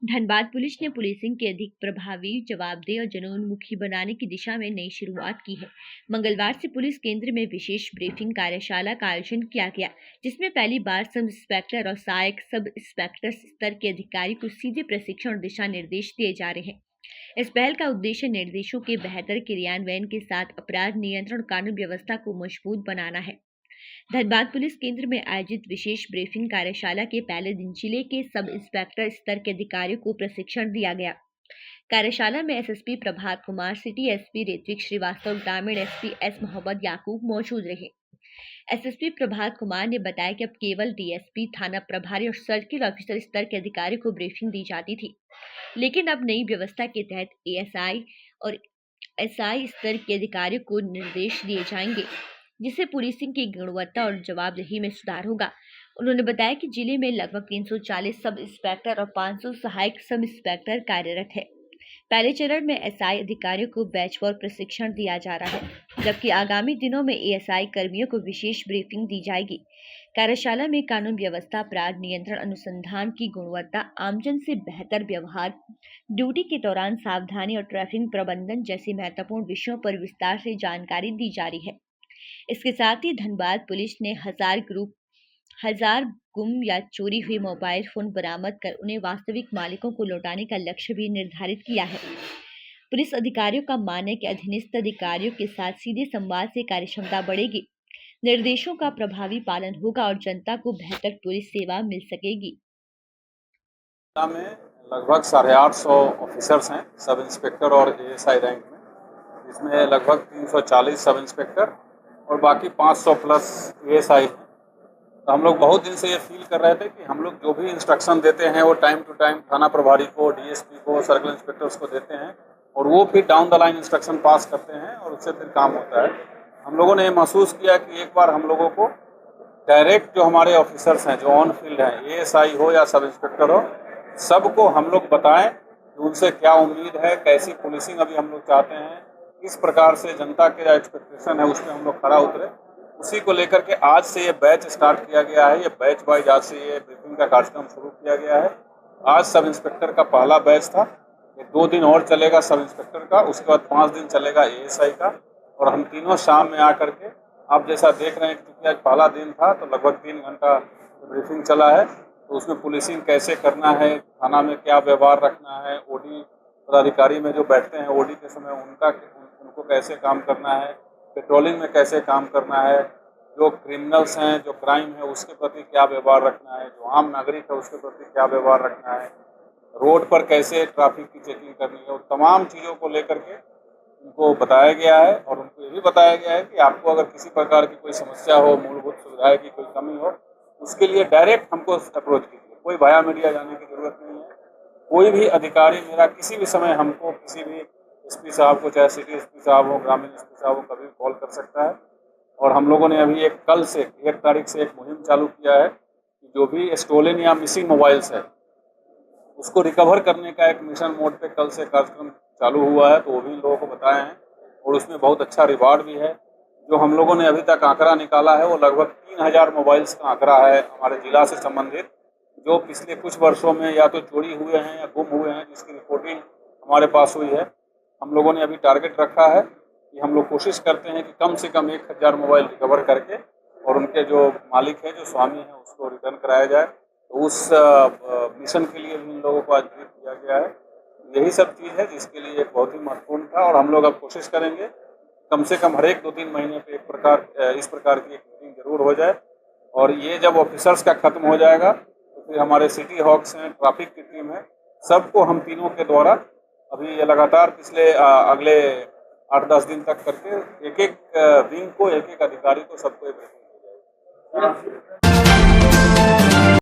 Dhanbad police ने policing के अधिक प्रभावी, जवाबदेह और जनोन्मुखी बनाने की दिशा में नई शुरुआत की है। मंगलवार से पुलिस केंद्र में विशेष ब्रीफिंग कार्यशाला का आयोजन किया गया, जिसमें पहली बार सब इंस्पेक्टर और सहायक सब इंस्पेक्टर स्तर के अधिकारी को सीधे प्रशिक्षण और दिशा निर्देश दिए जा रहे हैं। इस पहल का उद्देश्य निर्देशों के बेहतर क्रियान्वयन के साथ अपराध नियंत्रण कानून व्यवस्था को मजबूत बनाना है। धनबाद पुलिस केंद्र में आयोजित विशेष ब्रीफिंग कार्यशाला के पहले दिन जिले के सब इंस्पेक्टर स्तर के अधिकारियों को प्रशिक्षण दिया गया। कार्यशाला में SSP Prabhat Kumar, city SP Ritwik Srivastava, ग्रामीण एसपी एस मोहम्मद याकूब मौजूद रहे। एसएसपी प्रभात कुमार ने बताया कि अब केवल डीएसपी, थाना प्रभारी और सर्किल ऑफिसर स्तर के अधिकारियों को ब्रीफिंग दी जाती थी, लेकिन अब नई व्यवस्था के तहत एएसआई और एसआई स्तर के अधिकारियों को निर्देश दिए जाएंगे, जिससे पुलिसिंग की गुणवत्ता और जवाबदेही में सुधार होगा। उन्होंने बताया कि जिले में लगभग 340 सब इंस्पेक्टर और 500 सहायक सब इंस्पेक्टर कार्यरत है। पहले चरण में एसआई अधिकारियों को बैच फॉर प्रशिक्षण दिया जा रहा है, जबकि आगामी दिनों में एएसआई कर्मियों को विशेष ब्रीफिंग दी जाएगी। कार्यशाला में कानून व्यवस्था, अपराध नियंत्रण, अनुसंधान की गुणवत्ता, आमजन से बेहतर व्यवहार, ड्यूटी के दौरान सावधानी और ट्रैफिक प्रबंधन जैसे महत्वपूर्ण विषयों पर विस्तार से जानकारी दी जा रही है। इसके साथ ही धनबाद पुलिस ने 1000 गुम या चोरी हुए मोबाइल फोन बरामद कर उन्हें वास्तविक मालिकों को लौटाने का लक्ष्य भी निर्धारित किया है। पुलिस अधिकारियों का मानना है कि अधीनस्थ अधिकारियों के साथ सीधे संवाद से कार्यक्षमता बढ़ेगी, निर्देशों का प्रभावी पालन होगा और जनता को बेहतर पुलिस सेवा मिल सकेगी। में लगभग 850 ऑफिसर्स हैं सब इंस्पेक्टर और एएसआई रैंक में, जिसमें लगभग 340 सब इंस्पेक्टर और बाकी 500 प्लस एएसआई हैं। तो हम लोग बहुत दिन से ये फील कर रहे थे कि हम लोग जो भी इंस्ट्रक्शन देते हैं वो टाइम टू टाइम थाना प्रभारी को, डीएसपी को, सर्किल इंस्पेक्टर्स को देते हैं और वो फिर डाउन द लाइन इंस्ट्रक्शन पास करते हैं और उससे फिर काम होता है। हम लोगों ने महसूस किया कि एक बार हम लोगों को डायरेक्ट जो हमारे ऑफिसर्स हैं, जो ऑन फील्ड हैं, एएसआई हो या सब इंस्पेक्टर हो, सबको हम लोग बताएं कि उनसे क्या उम्मीद है, कैसी पुलिसिंग अभी हम लोग चाहते हैं, किस प्रकार से जनता के जो एक्सपेक्टेशन है उसमें हम लोग खरा उतरे। उसी को लेकर के आज से ये बैच स्टार्ट किया गया है। ये बैच वाइज आज से ये ब्रीफिंग का कार्यक्रम शुरू किया गया है। आज सब इंस्पेक्टर का पहला बैच था, ये 2 दिन और चलेगा सब इंस्पेक्टर का, उसके बाद 5 दिन चलेगा एएसआई का, और हम तीनों शाम में आकर के आप जैसा देख रहे हैं कि क्योंकि आज पहला दिन था तो लगभग 3 घंटा ब्रीफिंग चला है। तो उसमें पुलिसिंग कैसे करना है, थाना में क्या व्यवहार रखना है, ओडी पदाधिकारी में जो बैठते हैं ओडी के समय उनको कैसे काम करना है, पेट्रोलिंग में कैसे काम करना है, जो क्रिमिनल्स हैं, जो क्राइम है उसके प्रति क्या व्यवहार रखना है, जो आम नागरिक है उसके प्रति क्या व्यवहार रखना है, रोड पर कैसे ट्रैफिक की चेकिंग करनी है, और तमाम चीज़ों को लेकर के उनको बताया गया है। और उनको ये भी बताया गया है कि आपको अगर किसी प्रकार की कोई समस्या हो, मूलभूत सुविधाएं की कोई कमी हो, उसके लिए डायरेक्ट हमको अप्रोच कीजिए, कोई वाया मीडिया जाने की जरूरत नहीं है। कोई भी अधिकारी मेरा किसी भी समय हमको, किसी भी एसपी साहब को, चाहे सिटी एसपी साहब हो, ग्रामीण एसपी साहब हो, कभी कॉल कर सकता है। और हम लोगों ने अभी कल से 1 तारीख से एक मुहिम चालू किया है कि जो भी स्टोलन या मिसिंग मोबाइल्स है उसको रिकवर करने का एक मिशन मोड पे कल से कार्यक्रम चालू हुआ है। तो वो भी लोगों को बताए हैं और उसमें बहुत अच्छा रिवार्ड भी है। जो हम लोगों ने अभी तक आंकड़ा निकाला है वो लगभग 3000 मोबाइल्स का आंकड़ा है हमारे जिला से संबंधित, जो पिछले कुछ वर्षों में या तो चोरी हुए हैं या गुम हुए हैं, जिसकी रिपोर्टिंग हमारे पास हुई है। हम लोगों ने अभी टारगेट रखा है कि हम लोग कोशिश करते हैं कि कम से कम 1000 मोबाइल रिकवर करके और उनके जो मालिक हैं, जो स्वामी हैं, उसको रिटर्न कराया जाए। तो उस मिशन के लिए भी इन लोगों को आज ब्रीफ किया गया है। यही सब चीज़ है जिसके लिए एक बहुत ही महत्वपूर्ण था। और हम लोग अब कोशिश करेंगे कम से कम हर एक 2-3 महीने पे इस प्रकार की एक मीटिंग जरूर हो जाए। और ये जब ऑफिसर्स का खत्म हो जाएगा तो फिर हमारे सिटी हॉक्स हैं, ट्रैफिक की टीम है, सबको हम तीनों के द्वारा अभी ये लगातार पिछले अगले 8-10 दिन तक करके एक-एक विंग को, एक-एक अधिकारी को, सबको ब्रीफिंग दी जाएगी।